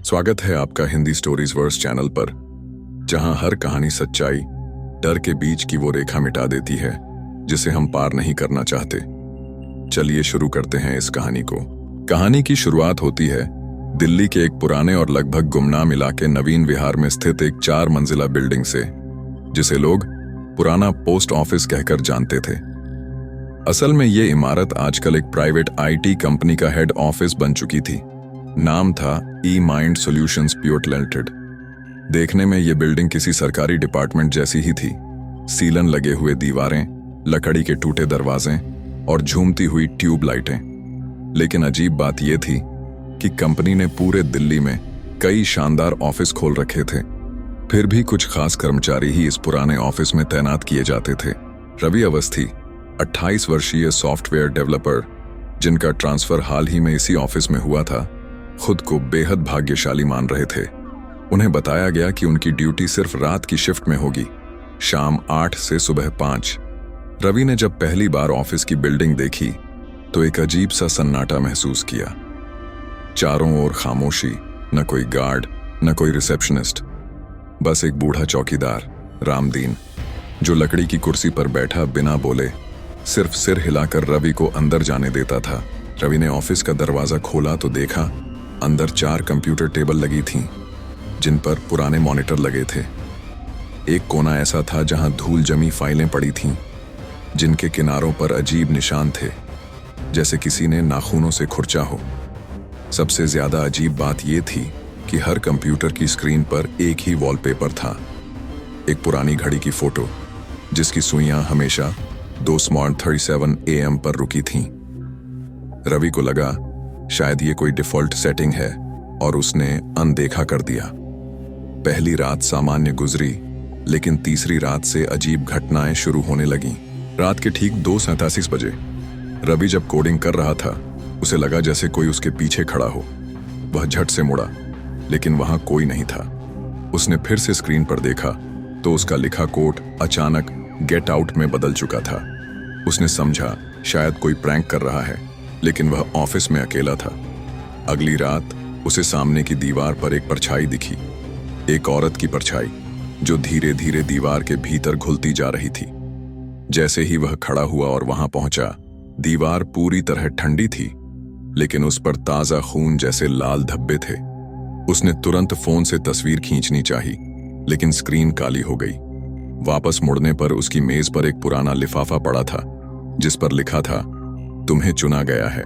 स्वागत है आपका हिंदी स्टोरीज वर्स चैनल पर, जहां हर कहानी सच्चाई, डर के बीच की वो रेखा मिटा देती है जिसे हम पार नहीं करना चाहते। चलिए शुरू करते हैं इस कहानी को। कहानी की शुरुआत होती है दिल्ली के एक पुराने और लगभग गुमनाम इलाके नवीन विहार में स्थित एक 4 मंजिला बिल्डिंग से, जिसे लोग पुराना पोस्ट ऑफिस कहकर जानते थे। असल में ये इमारत आजकल एक प्राइवेट आईटी कंपनी का हेड ऑफिस बन चुकी थी। नाम था ई माइंड सॉल्यूशंस प्यूट लिमिटेड। देखने में ये बिल्डिंग किसी सरकारी डिपार्टमेंट जैसी ही थी। सीलन लगे हुए दीवारें, लकड़ी के टूटे दरवाजे और झूमती हुई ट्यूब लाइटें। लेकिन अजीब बात यह थी कि कंपनी ने पूरे दिल्ली में कई शानदार ऑफिस खोल रखे थे, फिर भी कुछ खास कर्मचारी ही इस पुराने ऑफिस में तैनात किए जाते थे। रवि अवस्थी 28 वर्षीय सॉफ्टवेयर डेवलपर, जिनका ट्रांसफर हाल ही में इसी ऑफिस में हुआ था, खुद को बेहद भाग्यशाली मान रहे थे। उन्हें बताया गया कि उनकी ड्यूटी सिर्फ रात की शिफ्ट में होगी, शाम 8 से सुबह 5। रवि ने जब पहली बार ऑफिस की बिल्डिंग देखी तो एक अजीब सा सन्नाटा महसूस किया। चारों ओर खामोशी, न कोई गार्ड, न कोई रिसेप्शनिस्ट, बस एक बूढ़ा चौकीदार रामदीन, जो लकड़ी की कुर्सी पर बैठा बिना बोले सिर्फ सिर हिलाकर रवि को अंदर जाने देता था। रवि ने ऑफिस का दरवाजा खोला तो देखा अंदर 4 कंप्यूटर टेबल लगी थीं, जिन पर पुराने मॉनिटर लगे थे। एक कोना ऐसा था जहां धूल जमी फाइलें पड़ी थीं, जिनके किनारों पर अजीब निशान थे, जैसे किसी ने नाखूनों से खुरचा हो। सबसे ज्यादा अजीब बात यह थी कि हर कंप्यूटर की स्क्रीन पर एक ही वॉलपेपर था, एक पुरानी घड़ी की फोटो, जिसकी सुइयां हमेशा 2:37 AM पर रुकी थीं। रवि को लगा शायद ये कोई डिफॉल्ट सेटिंग है और उसने अनदेखा कर दिया। पहली रात सामान्य गुजरी, लेकिन तीसरी रात से अजीब घटनाएं शुरू होने लगीं। रात के ठीक 2:37 बजे रवि जब कोडिंग कर रहा था, उसे लगा जैसे कोई उसके पीछे खड़ा हो। वह झट से मुड़ा, लेकिन वहां कोई नहीं था। उसने फिर से स्क्रीन पर देखा तो उसका लिखा कोड अचानक गेट आउट में बदल चुका था। उसने समझा शायद कोई प्रैंक कर रहा है, लेकिन वह ऑफिस में अकेला था। अगली रात उसे सामने की दीवार पर एक परछाई दिखी, एक औरत की परछाई, जो धीरे धीरे दीवार के भीतर घुलती जा रही थी। जैसे ही वह खड़ा हुआ और वहां पहुंचा, दीवार पूरी तरह ठंडी थी, लेकिन उस पर ताजा खून जैसे लाल धब्बे थे। उसने तुरंत फोन से तस्वीर खींचनी चाही, लेकिन स्क्रीन काली हो गई। वापस मुड़ने पर उसकी मेज पर एक पुराना लिफाफा पड़ा था, जिस पर लिखा था, तुम्हें चुना गया है।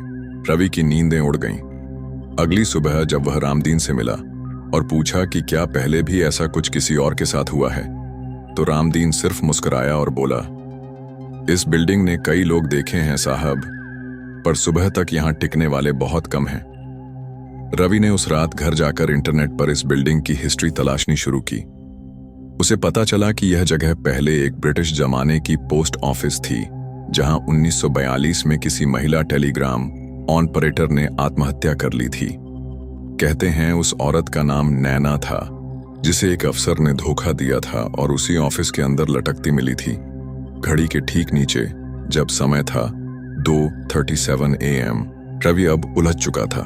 रवि की नींदें उड़ गईं। अगली सुबह जब वह रामदीन से मिला और पूछा कि क्या पहले भी ऐसा कुछ किसी और के साथ हुआ है, तो रामदीन सिर्फ मुस्कुराया और बोला, इस बिल्डिंग ने कई लोग देखे हैं साहब, पर सुबह तक यहां टिकने वाले बहुत कम हैं। रवि ने उस रात घर जाकर इंटरनेट पर इस बिल्डिंग की हिस्ट्री तलाशनी शुरू की। उसे पता चला कि यह जगह पहले एक ब्रिटिश जमाने की पोस्ट ऑफिस थी, जहां 1942 में किसी महिला टेलीग्राम ऑपरेटर ने आत्महत्या कर ली थी। कहते हैं उस औरत का नाम नैना था, जिसे एक अफसर ने धोखा दिया था और उसी ऑफिस के अंदर लटकती मिली थी। घड़ी के ठीक नीचे जब समय था 2:37 AM, रवि अब उलझ चुका था।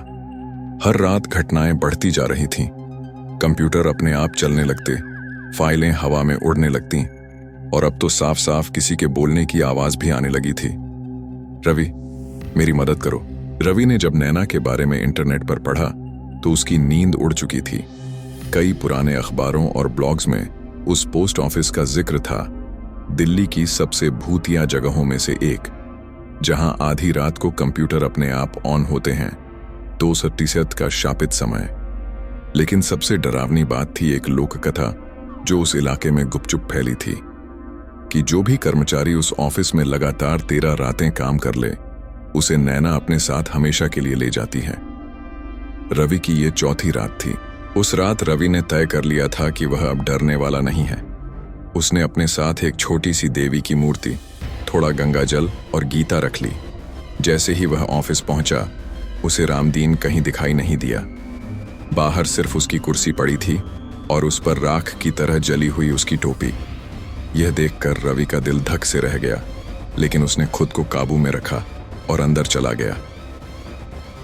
हर रात घटनाएं बढ़ती जा रही थीं। कंप्यूटर अपने आप चलने लगते, फाइलें हवा में उड़ने लगती, और अब तो साफ साफ किसी के बोलने की आवाज भी आने लगी थी। रवि, मेरी मदद करो। रवि ने जब नैना के बारे में इंटरनेट पर पढ़ा तो उसकी नींद उड़ चुकी थी। कई पुराने अखबारों और ब्लॉग्स में उस पोस्ट ऑफिस का जिक्र था, दिल्ली की सबसे भूतिया जगहों में से एक, जहां आधी रात को कंप्यूटर अपने आप ऑन होते हैं, 2:37 का शापित समय। लेकिन सबसे डरावनी बात थी एक लोक कथा जो उस इलाके में गुपचुप फैली थी, कि जो भी कर्मचारी उस ऑफिस में लगातार 13 रातें काम कर ले, उसे नैना अपने साथ हमेशा के लिए ले जाती है। रवि की ये चौथी रात थी। उस रात रवि ने तय कर लिया था कि वह अब डरने वाला नहीं है। उसने अपने साथ एक छोटी सी देवी की मूर्ति, थोड़ा गंगा जल और गीता रख ली। जैसे ही वह ऑफिस पहुंचा, उसे रामदीन कहीं दिखाई नहीं दिया। बाहर सिर्फ उसकी कुर्सी पड़ी थी और उस पर राख की तरह जली हुई उसकी टोपी। यह देखकर रवि का दिल धक से रह गया, लेकिन उसने खुद को काबू में रखा और अंदर चला गया।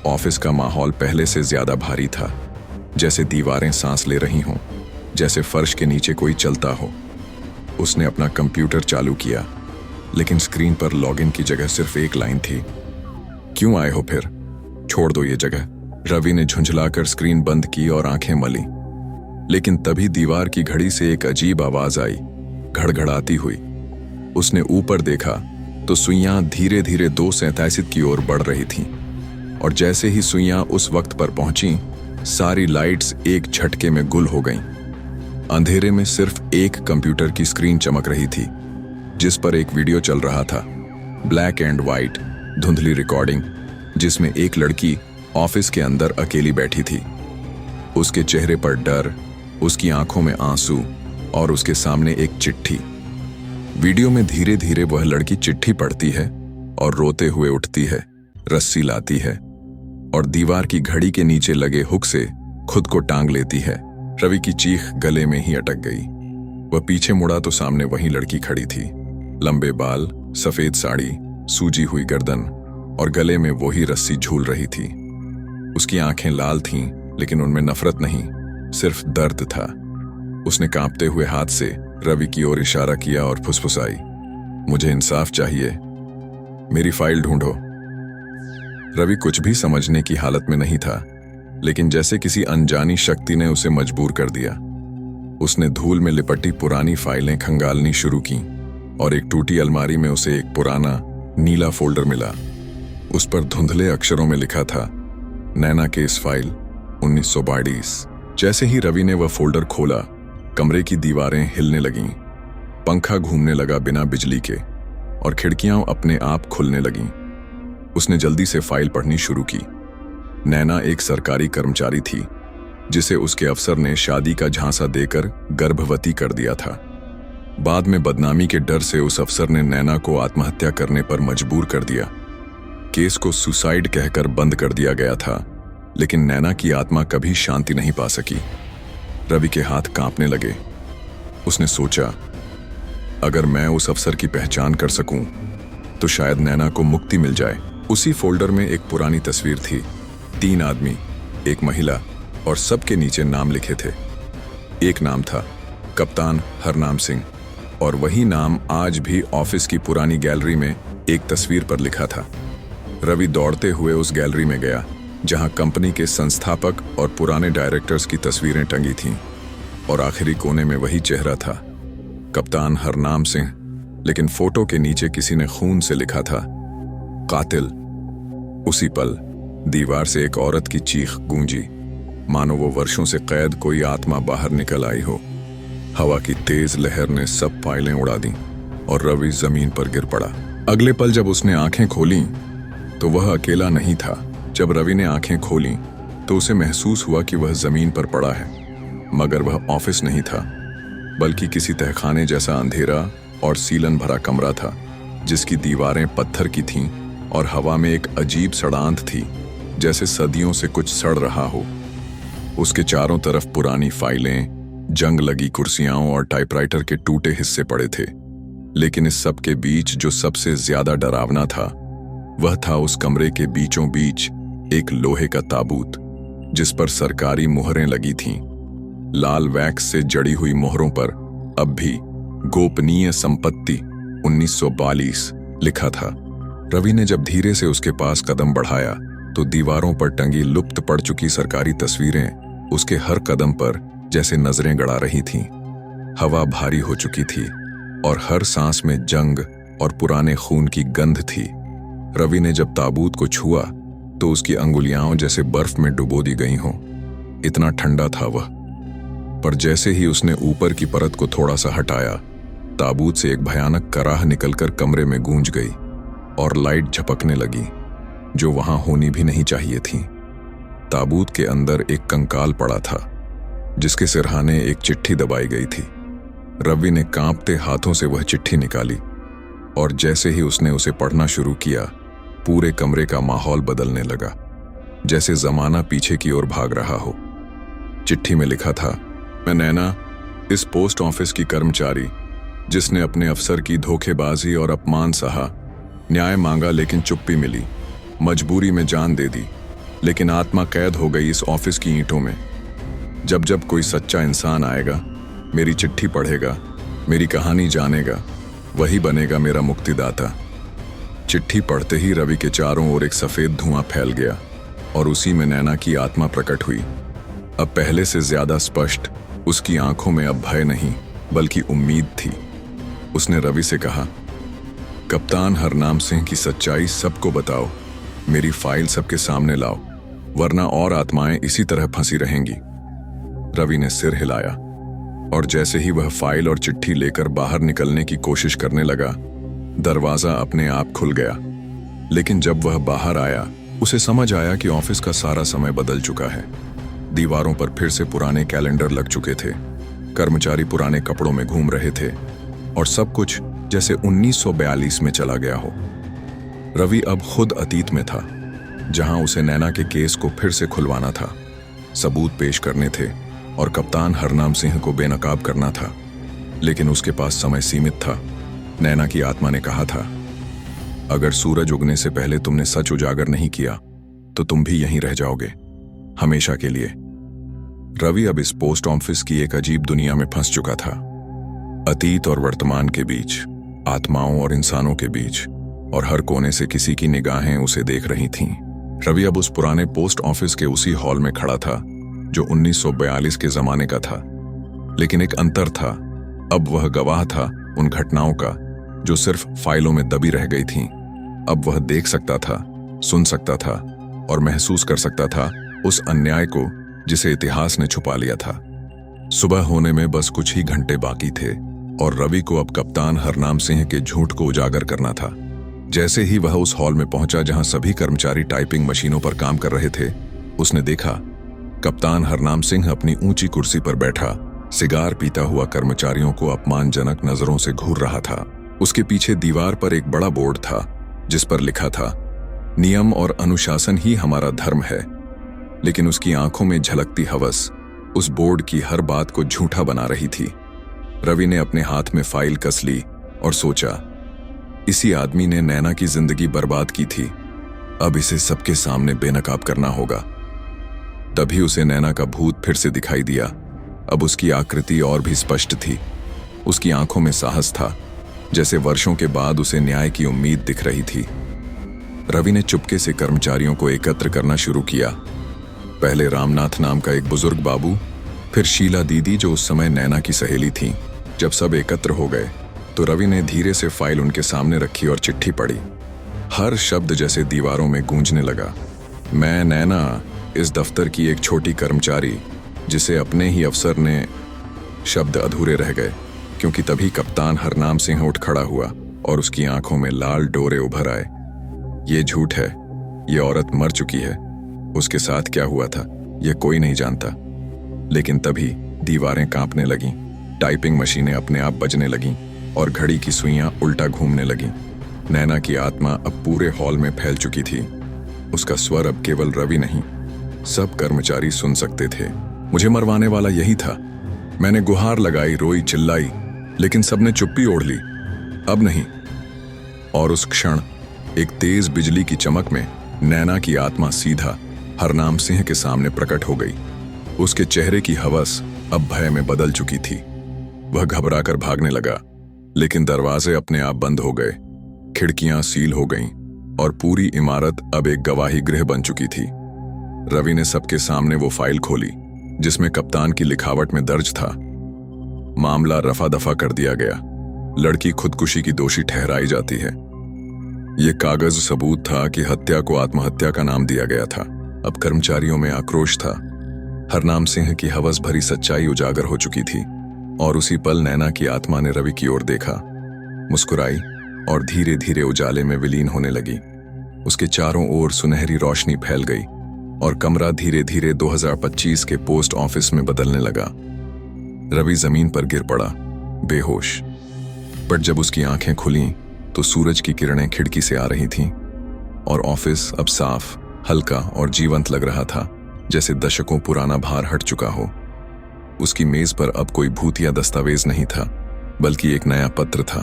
ऑफिस का माहौल पहले से ज्यादा भारी था। जैसे दीवारें सांस ले रही हों, जैसे फर्श के नीचे कोई चलता हो। उसने अपना कंप्यूटर चालू किया, लेकिन स्क्रीन पर लॉगिन की जगह सिर्फ एक लाइन थी। क्यों आए हो फिर? छोड़ दो ये जगह। रवि ने झुंझलाकर स्क्रीन बंद की और आंखें मली। लेकिन तभी दीवार की घड़ी से एक अजीब आवाज आई, घड़घड़ाती हुई। उसने ऊपर देखा तो सुइयां धीरे धीरे 2:37 की ओर बढ़ रही थीं, और जैसे ही सुइयां उस वक्त पर पहुंची, सारी लाइट्स एक झटके में गुल हो गईं। अंधेरे में सिर्फ एक कंप्यूटर की स्क्रीन चमक रही थी, जिस पर एक वीडियो चल रहा था। ब्लैक एंड वाइट धुंधली रिकॉर्डिंग, जिसमें एक लड़की ऑफिस के अंदर अकेली बैठी थी। उसके चेहरे पर डर, उसकी आंखों में आंसू और उसके सामने एक चिट्ठी। वीडियो में धीरे धीरे वह लड़की चिट्ठी पढ़ती है और रोते हुए उठती है, रस्सी लाती है और दीवार की घड़ी के नीचे लगे हुक से खुद को टांग लेती है। रवि की चीख गले में ही अटक गई। वह पीछे मुड़ा तो सामने वही लड़की खड़ी थी। लंबे बाल, सफेद साड़ी, सूजी हुई गर्दन और गले में वही रस्सी झूल रही थी। उसकी आंखें लाल थीं, लेकिन उनमें नफरत नहीं, सिर्फ दर्द था। उसने कांपते हुए हाथ से रवि की ओर इशारा किया और फुसफुसाई, मुझे इंसाफ चाहिए, मेरी फाइल ढूंढो। रवि कुछ भी समझने की हालत में नहीं था, लेकिन जैसे किसी अनजानी शक्ति ने उसे मजबूर कर दिया। उसने धूल में लिपटी पुरानी फाइलें खंगालनी शुरू की और एक टूटी अलमारी में उसे एक पुराना नीला फोल्डर मिला। उस पर धुंधले अक्षरों में लिखा था, नैना केस फाइल 1942। जैसे ही रवि ने वह फोल्डर खोला, कमरे की दीवारें हिलने लगीं, पंखा घूमने लगा बिना बिजली के और खिड़कियां अपने आप खुलने लगीं। उसने जल्दी से फाइल पढ़नी शुरू की। नैना एक सरकारी कर्मचारी थी, जिसे उसके अफसर ने शादी का झांसा देकर गर्भवती कर दिया था। बाद में बदनामी के डर से उस अफसर ने नैना को आत्महत्या करने पर मजबूर कर दिया। केस को सुसाइड कहकर बंद कर दिया गया था, लेकिन नैना की आत्मा कभी शांति नहीं पा सकी। रवि के हाथ कांपने लगे। उसने सोचा, अगर मैं उस अफसर की पहचान कर सकूं, तो शायद नैना को मुक्ति मिल जाए। उसी फोल्डर में एक पुरानी तस्वीर थी, 3 आदमी, एक महिला और सबके नीचे नाम लिखे थे। एक नाम था कप्तान हरनाम सिंह, और वही नाम आज भी ऑफिस की पुरानी गैलरी में एक तस्वीर पर लिखा था। रवि दौड़ते हुए उस गैलरी में गया, जहां कंपनी के संस्थापक और पुराने डायरेक्टर्स की तस्वीरें टंगी थीं, और आखिरी कोने में वही चेहरा था, कप्तान हरनाम सिंह, लेकिन फोटो के नीचे किसी ने खून से लिखा था, कातिल। उसी पल दीवार से एक औरत की चीख गूंजी, मानो वो वर्षों से कैद कोई आत्मा बाहर निकल आई हो। हवा की तेज लहर ने सब फाइलें उड़ा दी और रवि जमीन पर गिर पड़ा। अगले पल जब उसने आंखें खोलीं, तो वह अकेला नहीं था। जब रवि ने आंखें खोलीं, तो उसे महसूस हुआ कि वह जमीन पर पड़ा है, मगर वह ऑफिस नहीं था, बल्कि किसी तहखाने जैसा अंधेरा और सीलन भरा कमरा था, जिसकी दीवारें पत्थर की थीं और हवा में एक अजीब सड़ांध थी, जैसे सदियों से कुछ सड़ रहा हो। उसके चारों तरफ पुरानी फाइलें, जंग लगी कुर्सियां और टाइपराइटर के टूटे हिस्से पड़े थे। लेकिन इस सब के बीच जो सबसे ज्यादा डरावना था, वह था उस कमरे के बीचों बीच एक लोहे का ताबूत, जिस पर सरकारी मुहरें लगी थीं। लाल वैक्स से जड़ी हुई मुहरों पर अब भी गोपनीय संपत्ति 1942 लिखा था। रवि ने जब धीरे से उसके पास कदम बढ़ाया, तो दीवारों पर टंगी लुप्त पड़ चुकी सरकारी तस्वीरें उसके हर कदम पर जैसे नजरें गड़ा रही थीं। हवा भारी हो चुकी थी और हर सांस में जंग और पुराने खून की गंध थी। रवि ने जब ताबूत को छुआ, तो उसकी अंगुलियां जैसे बर्फ में डुबो दी गई हों, इतना ठंडा था वह। पर जैसे ही उसने ऊपर की परत को थोड़ा सा हटाया, ताबूत से एक भयानक कराह निकलकर कमरे में गूंज गई और लाइट झपकने लगी, जो वहां होनी भी नहीं चाहिए थी। ताबूत के अंदर एक कंकाल पड़ा था, जिसके सिरहाने एक चिट्ठी दबाई गई थी। रवि ने कांपते हाथों से वह चिट्ठी निकाली, और जैसे ही उसने उसे पढ़ना शुरू किया, पूरे कमरे का माहौल बदलने लगा, जैसे जमाना पीछे की ओर भाग रहा हो। चिट्ठी में लिखा था, मैं नैना, इस पोस्ट ऑफिस की कर्मचारी, जिसने अपने अफसर की धोखेबाजी और अपमान सहा, न्याय मांगा लेकिन चुप्पी मिली, मजबूरी में जान दे दी, लेकिन आत्मा कैद हो गई इस ऑफिस की ईंटों में। जब जब कोई सच्चा इंसान आएगा, मेरी चिट्ठी पढ़ेगा, मेरी कहानी जानेगा, वही बनेगा मेरा मुक्तिदाता। चिट्ठी पढ़ते ही रवि के चारों ओर एक सफेद धुआं फैल गया और उसी में नैना की आत्मा प्रकट हुई। अब पहले से ज्यादा स्पष्ट उसकी आंखों में अब भय नहीं बल्कि उम्मीद थी। उसने रवि से कहा, कप्तान हरनाम सिंह की सच्चाई सबको बताओ, मेरी फाइल सबके सामने लाओ, वरना और आत्माएं इसी तरह फंसी रहेंगी। रवि ने सिर हिलाया और जैसे ही वह फाइल और चिट्ठी लेकर बाहर निकलने की कोशिश करने लगा, दरवाजा अपने आप खुल गया। लेकिन जब वह बाहर आया, उसे समझ आया कि ऑफिस का सारा समय बदल चुका है। दीवारों पर फिर से पुराने कैलेंडर लग चुके थे, कर्मचारी पुराने कपड़ों में घूम रहे थे और सब कुछ जैसे 1942 में चला गया हो। रवि अब खुद अतीत में था, जहां उसे नैना के केस को फिर से खुलवाना था, सबूत पेश करने थे और कप्तान हरनाम सिंह को बेनकाब करना था। लेकिन उसके पास समय सीमित था। नैना की आत्मा ने कहा था, अगर सूरज उगने से पहले तुमने सच उजागर नहीं किया तो तुम भी यहीं रह जाओगे, हमेशा के लिए। रवि अब इस पोस्ट ऑफिस की एक अजीब दुनिया में फंस चुका था, अतीत और वर्तमान के बीच, आत्माओं और इंसानों के बीच, और हर कोने से किसी की निगाहें उसे देख रही थीं। रवि अब उस पुराने पोस्ट ऑफिस के उसी हॉल में खड़ा था जो 1942 के जमाने का था। लेकिन एक अंतर था, अब वह गवाह था उन घटनाओं का जो सिर्फ फाइलों में दबी रह गई थीं। अब वह देख सकता था, सुन सकता था और महसूस कर सकता था उस अन्याय को जिसे इतिहास ने छुपा लिया था। सुबह होने में बस कुछ ही घंटे बाकी थे और रवि को अब कप्तान हरनाम सिंह के झूठ को उजागर करना था। जैसे ही वह उस हॉल में पहुंचा जहां सभी कर्मचारी टाइपिंग मशीनों पर काम कर रहे थे, उसने देखा कप्तान हरनाम सिंह अपनी ऊंची कुर्सी पर बैठा सिगार पीता हुआ कर्मचारियों को अपमानजनक नजरों से घूर रहा था। उसके पीछे दीवार पर एक बड़ा बोर्ड था जिस पर लिखा था, नियम और अनुशासन ही हमारा धर्म है। लेकिन उसकी आंखों में झलकती हवस उस बोर्ड की हर बात को झूठा बना रही थी। रवि ने अपने हाथ में फाइल कस ली और सोचा, इसी आदमी ने नैना की जिंदगी बर्बाद की थी, अब इसे सबके सामने बेनकाब करना होगा। तभी उसे नैना का भूत फिर से दिखाई दिया। अब उसकी आकृति और भी स्पष्ट थी। उसकी आंखों में साहस था, जैसे वर्षों के बाद उसे न्याय की उम्मीद दिख रही थी। रवि ने चुपके से कर्मचारियों को एकत्र करना शुरू किया। पहले रामनाथ नाम का एक बुजुर्ग बाबू, फिर शीला दीदी जो उस समय नैना की सहेली थी। जब सब एकत्र हो गए तो रवि ने धीरे से फाइल उनके सामने रखी और चिट्ठी पढ़ी। हर शब्द जैसे दीवारों में गूंजने लगा। मैं नैना, इस दफ्तर की एक छोटी कर्मचारी जिसे अपने ही अफसर ने। शब्द अधूरे रह गए क्योंकि तभी कप्तान हरनाम सिंह उठ खड़ा हुआ और उसकी आंखों में लाल डोरे उभर आए। ये झूठ है, ये औरत मर चुकी है। उसके साथ क्या हुआ था ये कोई नहीं जानता। लेकिन तभी दीवारें कांपने लगीं, टाइपिंग मशीनें अपने आप बजने लगीं और घड़ी की सुइयां उल्टा घूमने लगीं। नैना की आत्मा अब पूरे हॉल में फैल चुकी थी। उसका स्वर अब केवल रवि नहीं, सब कर्मचारी सुन सकते थे। मुझे मरवाने वाला यही था। मैंने गुहार लगाई, रोई, चिल्लाई, लेकिन सबने चुप्पी ओढ़ ली। अब नहीं। और उस क्षण एक तेज बिजली की चमक में नैना की आत्मा सीधा हरनाम सिंह के सामने प्रकट हो गई। उसके चेहरे की हवस अब भय में बदल चुकी थी। वह घबराकर भागने लगा, लेकिन दरवाजे अपने आप बंद हो गए, खिड़कियां सील हो गईं और पूरी इमारत अब एक गवाही गृह बन चुकी थी। रवि ने सबके सामने वो फाइल खोली जिसमें कप्तान की लिखावट में दर्ज था, मामला रफा दफा कर दिया गया, लड़की खुदकुशी की दोषी ठहराई जाती है। ये कागज सबूत था कि हत्या को आत्महत्या का नाम दिया गया था। अब कर्मचारियों में आक्रोश था। हरनाम सिंह की हवस भरी सच्चाई उजागर हो चुकी थी और उसी पल नैना की आत्मा ने रवि की ओर देखा, मुस्कुराई और धीरे धीरे उजाले में विलीन होने लगी। उसके चारों ओर सुनहरी रोशनी फैल गई और कमरा धीरे धीरे 2025 के पोस्ट ऑफिस में बदलने लगा। रवि जमीन पर गिर पड़ा, बेहोश। बट जब उसकी आंखें खुलीं तो सूरज की किरणें खिड़की से आ रही थीं और ऑफिस अब साफ, हल्का और जीवंत लग रहा था, जैसे दशकों पुराना भार हट चुका हो। उसकी मेज पर अब कोई भूतिया दस्तावेज नहीं था, बल्कि एक नया पत्र था।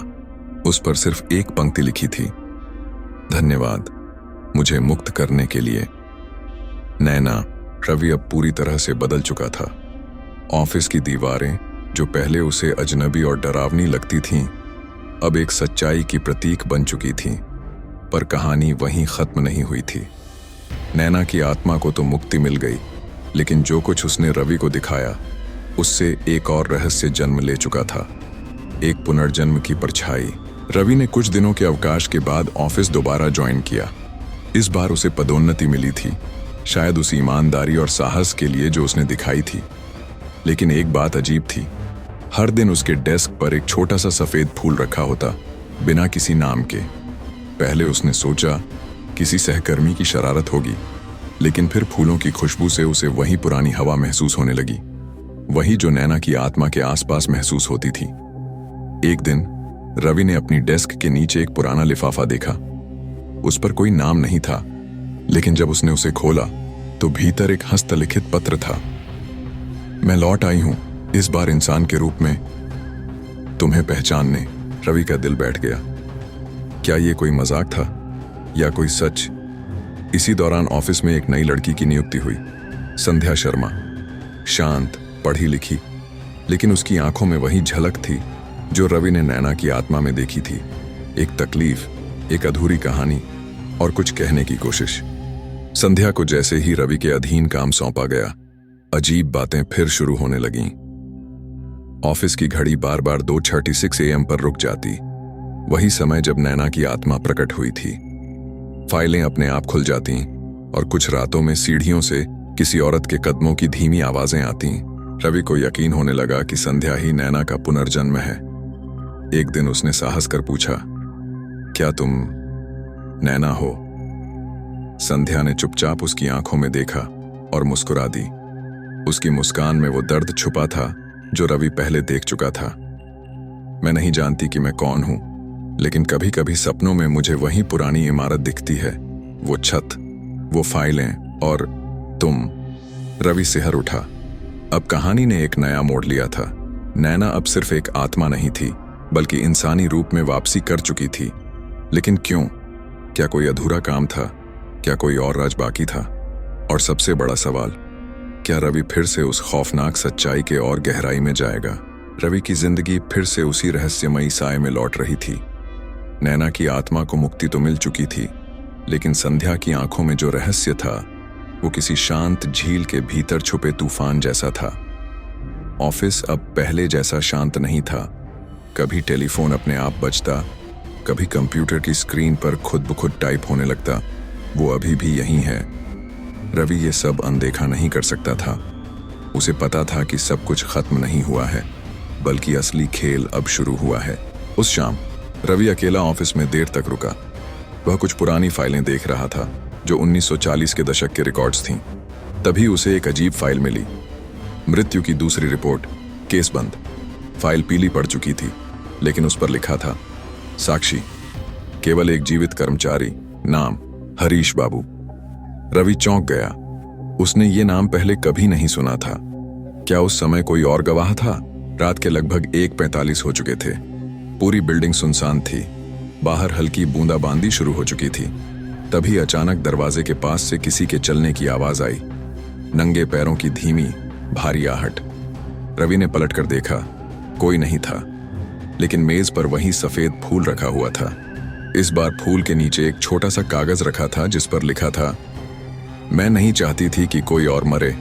उस पर सिर्फ एक पंक्ति लिखी थी, धन्यवाद मुझे मुक्त करने के लिए। नैना। रवि अब पूरी तरह से बदल चुका था। ऑफिस की दीवारें, जो पहले उसे अजनबी और डरावनी लगती थीं, अब एक सच्चाई की प्रतीक बन चुकी थीं। पर कहानी वहीं खत्म नहीं हुई थी। नैना की आत्मा को तो मुक्ति मिल गई, लेकिन जो कुछ उसने रवि को दिखाया, उससे एक और रहस्य जन्म ले चुका था, एक पुनर्जन्म की परछाई। रवि ने कुछ दिनों के अवकाश के बाद ऑफिस दोबारा ज्वाइन किया। इस बार उसे पदोन्नति मिली थी, शायद उसी ईमानदारी और साहस के लिए जो उसने दिखाई थी। लेकिन एक बात अजीब थी, हर दिन उसके डेस्क पर एक छोटा सा सफेद फूल रखा होता, बिना किसी नाम के। पहले उसने सोचा किसी सहकर्मी की शरारत होगी, लेकिन फिर फूलों की खुशबू से उसे वही पुरानी हवा महसूस होने लगी, वही जो नैना की आत्मा के आसपास महसूस होती थी। एक दिन रवि ने अपनी डेस्क के नीचे एक पुराना लिफाफा देखा। उस पर कोई नाम नहीं था, लेकिन जब उसने उसे खोला तो भीतर एक हस्तलिखित पत्र था। मैं लौट आई हूं, इस बार इंसान के रूप में, तुम्हें पहचानने। रवि का दिल बैठ गया। क्या ये कोई मजाक था या कोई सच? इसी दौरान ऑफिस में एक नई लड़की की नियुक्ति हुई, संध्या शर्मा। शांत, पढ़ी लिखी, लेकिन उसकी आंखों में वही झलक थी जो रवि ने नैना की आत्मा में देखी थी। एक तकलीफ, एक अधूरी कहानी और कुछ कहने की कोशिश। संध्या को जैसे ही रवि के अधीन काम सौंपा गया, अजीब बातें फिर शुरू होने लगीं। ऑफिस की घड़ी बार बार 2:36 AM पर रुक जाती, वही समय जब नैना की आत्मा प्रकट हुई थी। फाइलें अपने आप खुल जाती और कुछ रातों में सीढ़ियों से किसी औरत के कदमों की धीमी आवाजें आती। रवि को यकीन होने लगा कि संध्या ही नैना का पुनर्जन्म है। एक दिन उसने साहस कर पूछा, क्या तुम नैना हो? संध्या ने चुपचाप उसकी आंखों में देखा और मुस्कुरा दी। उसकी मुस्कान में वो दर्द छुपा था जो रवि पहले देख चुका था। मैं नहीं जानती कि मैं कौन हूं, लेकिन कभी कभी सपनों में मुझे वही पुरानी इमारत दिखती है, वो छत, वो फाइलें और तुम। रवि सिहर उठा। अब कहानी ने एक नया मोड़ लिया था। नैना अब सिर्फ एक आत्मा नहीं थी, बल्कि इंसानी रूप में वापसी कर चुकी थी। लेकिन क्यों? क्या कोई अधूरा काम था? क्या कोई और राज बाकी था? और सबसे बड़ा सवाल, क्या रवि फिर से उस खौफनाक सच्चाई के और गहराई में जाएगा? रवि की जिंदगी फिर से उसी रहस्यमयी साए में लौट रही थी। नैना की आत्मा को मुक्ति तो मिल चुकी थी, लेकिन संध्या की आंखों में जो रहस्य था, वो किसी शांत झील के भीतर छुपे तूफान जैसा था। ऑफिस अब पहले जैसा शांत नहीं था। कभी टेलीफोन अपने आप बजता, कभी कंप्यूटर की स्क्रीन पर खुद ब खुद टाइप होने लगता। वो अभी भी यहीं है। रवि ये सब अनदेखा नहीं कर सकता था। उसे पता था कि सब कुछ खत्म नहीं हुआ है, बल्कि असली खेल अब शुरू हुआ है। उस शाम रवि अकेला ऑफिस में देर तक रुका। वह कुछ पुरानी फाइलें देख रहा था जो 1940 के दशक के रिकॉर्ड्स थीं। तभी उसे एक अजीब फाइल मिली, मृत्यु की दूसरी रिपोर्ट, केस बंद। फाइल पीली पड़ चुकी थी, लेकिन उस पर लिखा था, साक्षी, केवल एक जीवित कर्मचारी, नाम हरीश बाबू। रवि चौंक गया। उसने ये नाम पहले कभी नहीं सुना था। क्या उस समय कोई और गवाह था? रात के लगभग 1:45 हो चुके थे। पूरी बिल्डिंग सुनसान थी। बाहर हल्की बूंदाबांदी शुरू हो चुकी थी। तभी अचानक दरवाजे के पास से किसी के चलने की आवाज आई, नंगे पैरों की धीमी भारी आहट। रवि ने पलटकर देखा, कोई नहीं था, लेकिन मेज पर वही सफेद फूल रखा हुआ था। इस बार फूल के नीचे एक छोटा सा कागज रखा था जिस पर लिखा था, मैं नहीं चाहती थी कि कोई और मरे।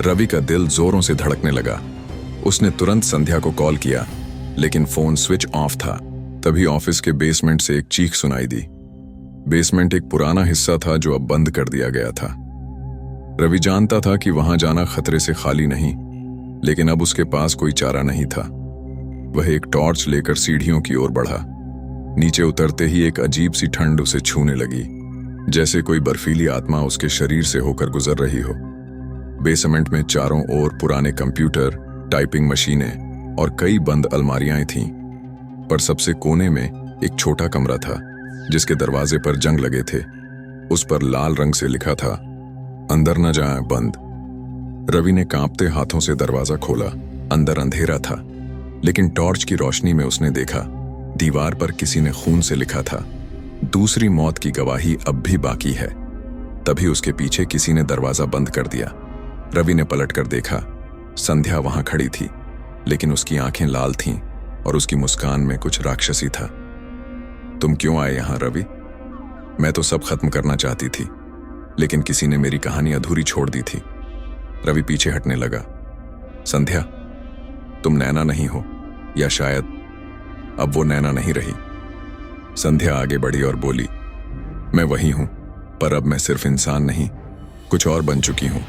रवि का दिल जोरों से धड़कने लगा। उसने तुरंत संध्या को कॉल किया, लेकिन फोन स्विच ऑफ था। तभी ऑफिस के बेसमेंट से एक चीख सुनाई दी। बेसमेंट एक पुराना हिस्सा था जो अब बंद कर दिया गया था। रवि जानता था कि वहां जाना खतरे से खाली नहीं, लेकिन अब उसके पास कोई चारा नहीं था। वह एक टॉर्च लेकर सीढ़ियों की ओर बढ़ा। नीचे उतरते ही एक अजीब सी ठंड उसे छूने लगी, जैसे कोई बर्फीली आत्मा उसके शरीर से होकर गुजर रही हो। बेसमेंट में चारों ओर पुराने कंप्यूटर, टाइपिंग मशीनें और कई बंद अलमारियां थीं, पर सबसे कोने में एक छोटा कमरा था जिसके दरवाजे पर जंग लगे थे। उस पर लाल रंग से लिखा था, अंदर न जाए, बंद। रवि ने कांपते हाथों से दरवाजा खोला। अंदर अंधेरा था, लेकिन टॉर्च की रोशनी में उसने देखा, दीवार पर किसी ने खून से लिखा था, दूसरी मौत की गवाही अब भी बाकी है। तभी उसके पीछे किसी ने दरवाजा बंद कर दिया। रवि ने पलटकर देखा, संध्या वहां खड़ी थी, लेकिन उसकी आंखें लाल थीं और उसकी मुस्कान में कुछ राक्षसी था। तुम क्यों आए यहां रवि? मैं तो सब खत्म करना चाहती थी, लेकिन किसी ने मेरी कहानी अधूरी छोड़ दी थी। रवि पीछे हटने लगा। संध्या, तुम नैना नहीं हो, या शायद अब वो नैना नहीं रही। संध्या आगे बढ़ी और बोली, मैं वही हूं, पर अब मैं सिर्फ इंसान नहीं, कुछ और बन चुकी हूं।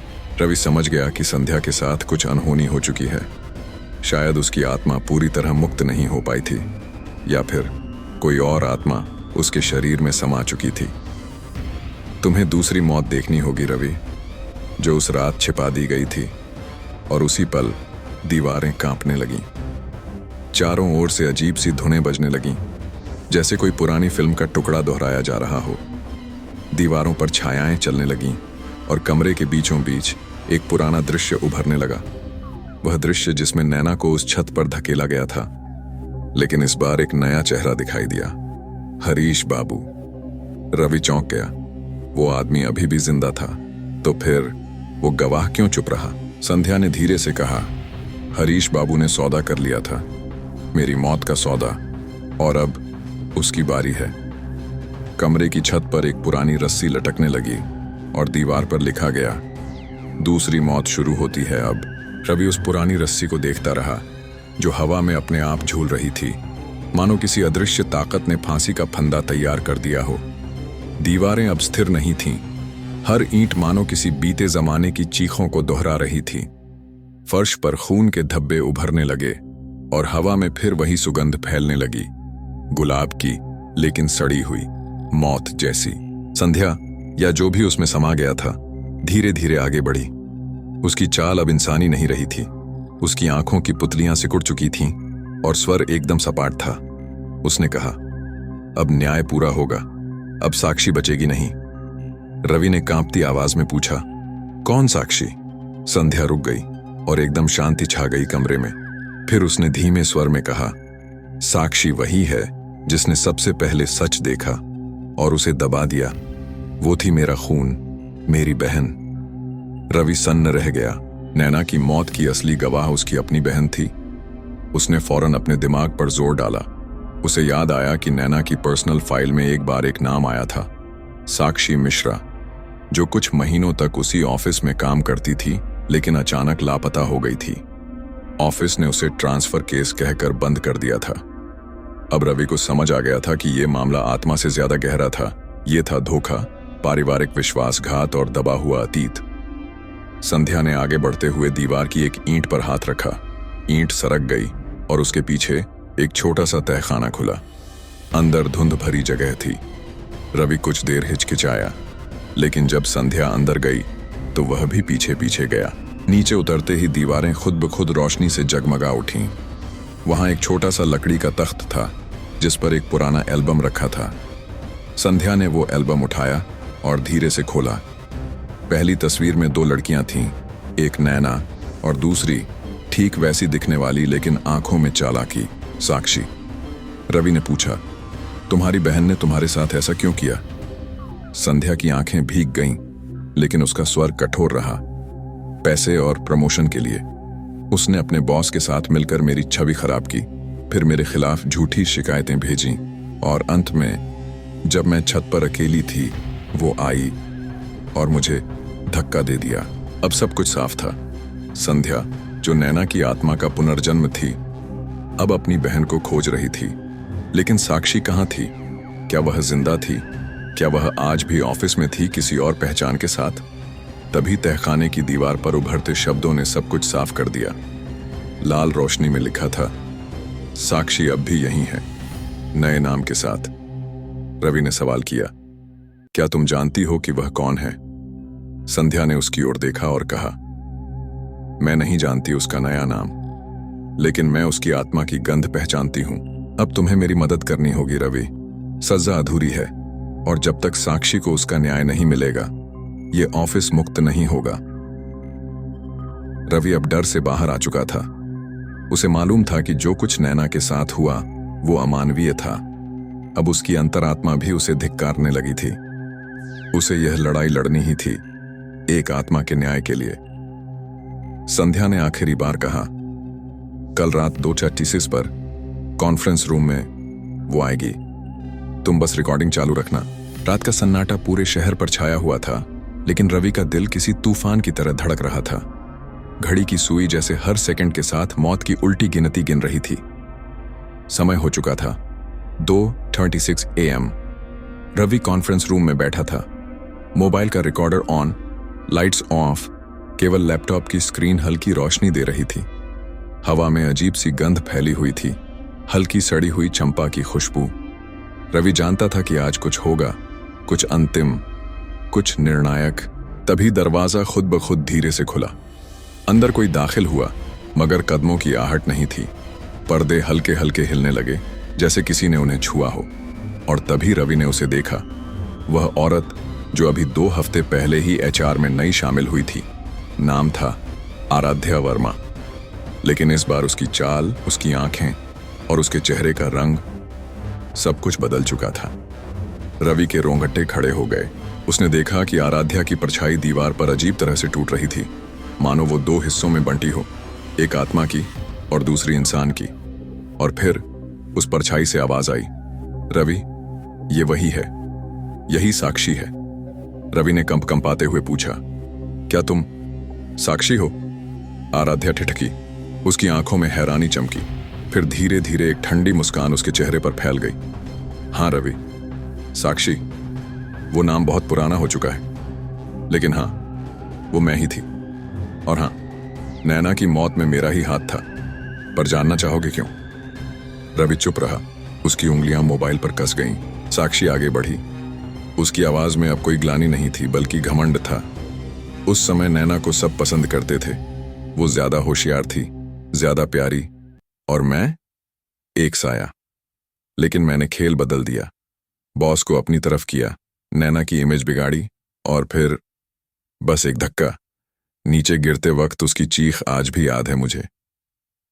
रवि समझ गया कि संध्या के साथ कुछ अनहोनी हो चुकी है। शायद उसकी आत्मा पूरी तरह मुक्त नहीं हो पाई थी, या फिर कोई और आत्मा उसके शरीर में समा चुकी थी। तुम्हें दूसरी मौत देखनी होगी रवि, जो उस रात छिपा दी गई थी। और उसी पल दीवारें कांपने लगीं। चारों ओर से अजीब सी धुनें बजने लगीं, जैसे कोई पुरानी फिल्म का टुकड़ा दोहराया जा रहा हो। दीवारों पर छायाएं चलने लगीं और कमरे के बीचों बीच एक पुराना दृश्य उभरने लगा। वह दृश्य जिसमें नैना को उस छत पर धकेला गया था, लेकिन इस बार एक नया चेहरा दिखाई दिया। हरीश बाबू। रवि चौंक गया। वो आदमी अभी भी जिंदा था, तो फिर वो गवाह क्यों चुप रहा? संध्या ने धीरे से कहा, हरीश बाबू ने सौदा कर लिया था, मेरी मौत का सौदा, और अब उसकी बारी है। कमरे की छत पर एक पुरानी रस्सी लटकने लगी और दीवार पर लिखा गया, दूसरी मौत शुरू होती है अब। रवि उस पुरानी रस्सी को देखता रहा, जो हवा में अपने आप झूल रही थी, मानो किसी अदृश्य ताकत ने फांसी का फंदा तैयार कर दिया हो। दीवारें अब स्थिर नहीं थीं। हर ईंट मानो किसी बीते जमाने की चीखों को दोहरा रही थी। फर्श पर खून के धब्बे उभरने लगे और हवा में फिर वही सुगंध फैलने लगी, गुलाब की, लेकिन सड़ी हुई, मौत जैसी। संध्या, या जो भी उसमें समा गया था, धीरे धीरे आगे बढ़ी। उसकी चाल अब इंसानी नहीं रही थी। उसकी आंखों की पुतलियां सिकुड़ चुकी थीं और स्वर एकदम सपाट था। उसने कहा, अब न्याय पूरा होगा, अब साक्षी बचेगी नहीं। रवि ने कांपती आवाज में पूछा, कौन साक्षी? संध्या रुक गई और एकदम शांति छा गई कमरे में। फिर उसने धीमे स्वर में कहा, साक्षी वही है जिसने सबसे पहले सच देखा और उसे दबा दिया। वो थी मेरा खून, मेरी बहन। रवि सन्न रह गया। नैना की मौत की असली गवाह उसकी अपनी बहन थी। उसने फौरन अपने दिमाग पर जोर डाला। उसे याद आया कि नैना की पर्सनल फाइल में एक बार एक नाम आया था, साक्षी मिश्रा, जो कुछ महीनों तक उसी ऑफिस में काम करती थी, लेकिन अचानक लापता हो गई थी। ऑफिस ने उसे ट्रांसफर केस कहकर बंद कर दिया था। अब रवि को समझ आ गया था कि यह मामला आत्मा से ज्यादा गहरा था। यह था धोखा, पारिवारिक विश्वासघात और दबा हुआ अतीत। संध्या ने आगे बढ़ते हुए दीवार की एक ईंट पर हाथ रखा। ईंट सरक गई और उसके पीछे एक छोटा सा तहखाना खुला। अंदर धुंध भरी जगह थी। रवि कुछ देर हिचकिचाया, लेकिन जब संध्या अंदर गई तो वह भी पीछे पीछे गया। नीचे उतरते ही दीवारें खुद ब खुद रोशनी से जगमगा उठीं। वहां एक छोटा सा लकड़ी का तख्त था, जिस पर एक पुराना एल्बम रखा था। संध्या ने वो एल्बम उठाया और धीरे से खोला। पहली तस्वीर में 2 लड़कियां थीं, एक नैना और दूसरी ठीक वैसी दिखने वाली लेकिन आंखों में चालाकी, साक्षी। रवि ने पूछा, तुम्हारी बहन ने तुम्हारे साथ ऐसा क्यों किया? संध्या की आंखें भीग गईं, लेकिन उसका स्वर कठोर रहा। पैसे और प्रमोशन के लिए। उसने अपने बॉस के साथ मिलकर मेरी छवि खराब की, फिर मेरे खिलाफ झूठी शिकायतें भेजीं, और अंत में जब मैं छत पर अकेली थी, वो आई और मुझे धक्का दे दिया। अब सब कुछ साफ था। संध्या, जो नैना की आत्मा का पुनर्जन्म थी, अब अपनी बहन को खोज रही थी। लेकिन साक्षी कहाँ थी? क्या वह जिंदा थी? क्या वह आज भी ऑफिस में थी, किसी और पहचान के साथ? तभी तहखाने की दीवार पर उभरते शब्दों ने सब कुछ साफ कर दिया। लाल रोशनी में लिखा था, साक्षी अब भी यहीं है, नए नाम के साथ। रवि ने सवाल किया, क्या तुम जानती हो कि वह कौन है? संध्या ने उसकी ओर देखा और कहा, मैं नहीं जानती उसका नया नाम, लेकिन मैं उसकी आत्मा की गंध पहचानती हूं। अब तुम्हें मेरी मदद करनी होगी रवि। सजा अधूरी है, और जब तक साक्षी को उसका न्याय नहीं मिलेगा, ये ऑफिस मुक्त नहीं होगा। रवि अब डर से बाहर आ चुका था। उसे मालूम था कि जो कुछ नैना के साथ हुआ वो अमानवीय था। अब उसकी अंतरात्मा भी उसे धिक्कारने लगी थी। उसे यह लड़ाई लड़नी ही थी, एक आत्मा के न्याय के लिए। संध्या ने आखिरी बार कहा, कल रात 2:36 पर कॉन्फ्रेंस रूम में वो आएगी, तुम बस रिकॉर्डिंग चालू रखना। रात का सन्नाटा पूरे शहर पर छाया हुआ था, लेकिन रवि का दिल किसी तूफान की तरह धड़क रहा था। घड़ी की सुई जैसे हर सेकंड के साथ मौत की उल्टी गिनती गिन रही थी। समय हो चुका था 2:36 AM। रवि कॉन्फ्रेंस रूम में बैठा था, मोबाइल का रिकॉर्डर ऑन, लाइट्स ऑफ, केवल लैपटॉप की स्क्रीन हल्की रोशनी दे रही थी। हवा में अजीब सी गंध फैली हुई थी, हल्की सड़ी हुई चंपा की खुशबू। रवि जानता था कि आज कुछ होगा, कुछ अंतिम, कुछ निर्णायक। तभी दरवाजा खुद ब खुद धीरे से खुला। अंदर कोई दाखिल हुआ, मगर कदमों की आहट नहीं थी। पर्दे हल्के हल्के हिलने लगे, जैसे किसी ने उन्हें छुआ हो। और तभी रवि ने उसे देखा, वह औरत जो अभी 2 हफ्ते पहले ही HR में नई शामिल हुई थी। नाम था आराध्या वर्मा, लेकिन इस बार उसकी चाल, उसकी आंखें और उसके चेहरे का रंग, सब कुछ बदल चुका था। रवि के रोंगटे खड़े हो गए। उसने देखा कि आराध्या की परछाई दीवार पर अजीब तरह से टूट रही थी, मानो वो 2 हिस्सों में बंटी हो, एक आत्मा की और दूसरी इंसान की। और फिर उस परछाई से आवाज आई, रवि, ये वही है, यही साक्षी है। रवि ने कंपाते हुए पूछा, क्या तुम साक्षी हो? आराध्या ठिठकी, उसकी आंखों में हैरानी चमकी। फिर धीरे धीरे एक ठंडी मुस्कान उसके चेहरे पर फैल गई। हाँ रवि, साक्षी, वो नाम बहुत पुराना हो चुका है, लेकिन हाँ, वो मैं ही थी। और हाँ, नैना की मौत में मेरा ही हाथ था। पर जानना चाहोगे क्यों? रवि चुप रहा, उसकी उंगलियां मोबाइल पर कस गईं। साक्षी आगे बढ़ी। उसकी आवाज में अब कोई ग्लानि नहीं थी, बल्कि घमंड था। उस समय नैना को सब पसंद करते थे। वो ज्यादा होशियार थी, ज्यादा प्यारी, और मैं एक साया। लेकिन मैंने खेल बदल दिया, बॉस को अपनी तरफ किया, नैना की इमेज बिगाड़ी, और फिर बस एक धक्का। नीचे गिरते वक्त उसकी चीख आज भी याद है मुझे।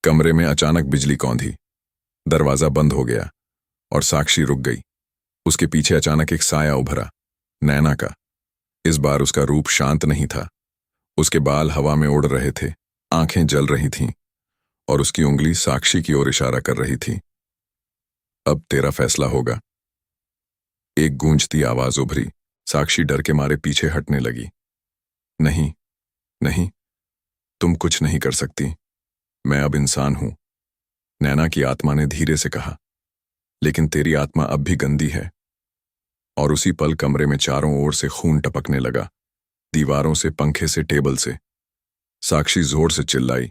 कमरे में अचानक बिजली कौंधी, दरवाजा बंद हो गया और साक्षी रुक गई। उसके पीछे अचानक एक साया उभरा, नैना का। इस बार उसका रूप शांत नहीं था। उसके बाल हवा में उड़ रहे थे, आंखें जल रही थीं, और उसकी उंगली साक्षी की ओर इशारा कर रही थी। अब तेरा फैसला होगा। एक गूंजती आवाज उभरी। साक्षी डर के मारे पीछे हटने लगी। नहीं, नहीं, तुम कुछ नहीं कर सकती, मैं अब इंसान हूं, नैना की आत्मा ने धीरे से कहा। लेकिन तेरी आत्मा अब भी गंदी है। और उसी पल कमरे में चारों ओर से खून टपकने लगा, दीवारों से, पंखे से, टेबल से। साक्षी जोर से चिल्लाई,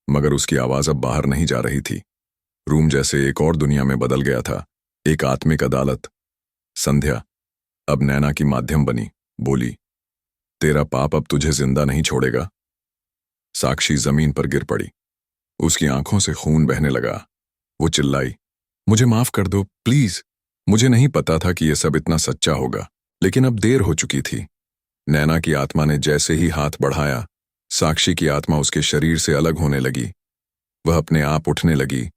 मगर उसकी आवाज अब बाहर नहीं जा रही थी। रूम जैसे एक और दुनिया में बदल गया था, एक आत्मिक अदालत। संध्या अब नैना की माध्यम बनी, बोली, तेरा पाप अब तुझे जिंदा नहीं छोड़ेगा। साक्षी जमीन पर गिर पड़ी, उसकी आंखों से खून बहने लगा। वो चिल्लाई, मुझे माफ कर दो प्लीज, मुझे नहीं पता था कि यह सब इतना सच्चा होगा। लेकिन अब देर हो चुकी थी। नैना की आत्मा ने जैसे ही हाथ बढ़ाया, साक्षी की आत्मा उसके शरीर से अलग होने लगी। वह अपने आप उठने लगी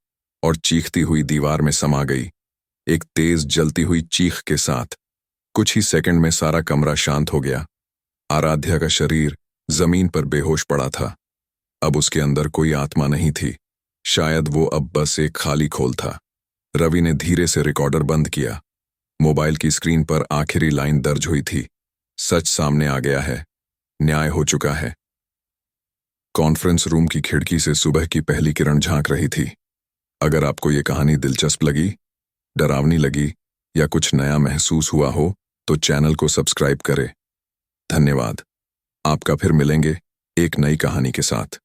और चीखती हुई दीवार में समा गई, एक तेज जलती हुई चीख के साथ। कुछ ही सेकंड में सारा कमरा शांत हो गया। आराध्या का शरीर जमीन पर बेहोश पड़ा था। अब उसके अंदर कोई आत्मा नहीं थी, शायद वो अब बस एक खाली खोल था। रवि ने धीरे से रिकॉर्डर बंद किया। मोबाइल की स्क्रीन पर आखिरी लाइन दर्ज हुई थी, सच सामने आ गया है, न्याय हो चुका है। कॉन्फ्रेंस रूम की खिड़की से सुबह की पहली किरण झांक रही थी। अगर आपको ये कहानी दिलचस्प लगी, डरावनी लगी, या कुछ नया महसूस हुआ हो, तो चैनल को सब्सक्राइब करें। धन्यवाद। आपका फिर मिलेंगे एक नई कहानी के साथ।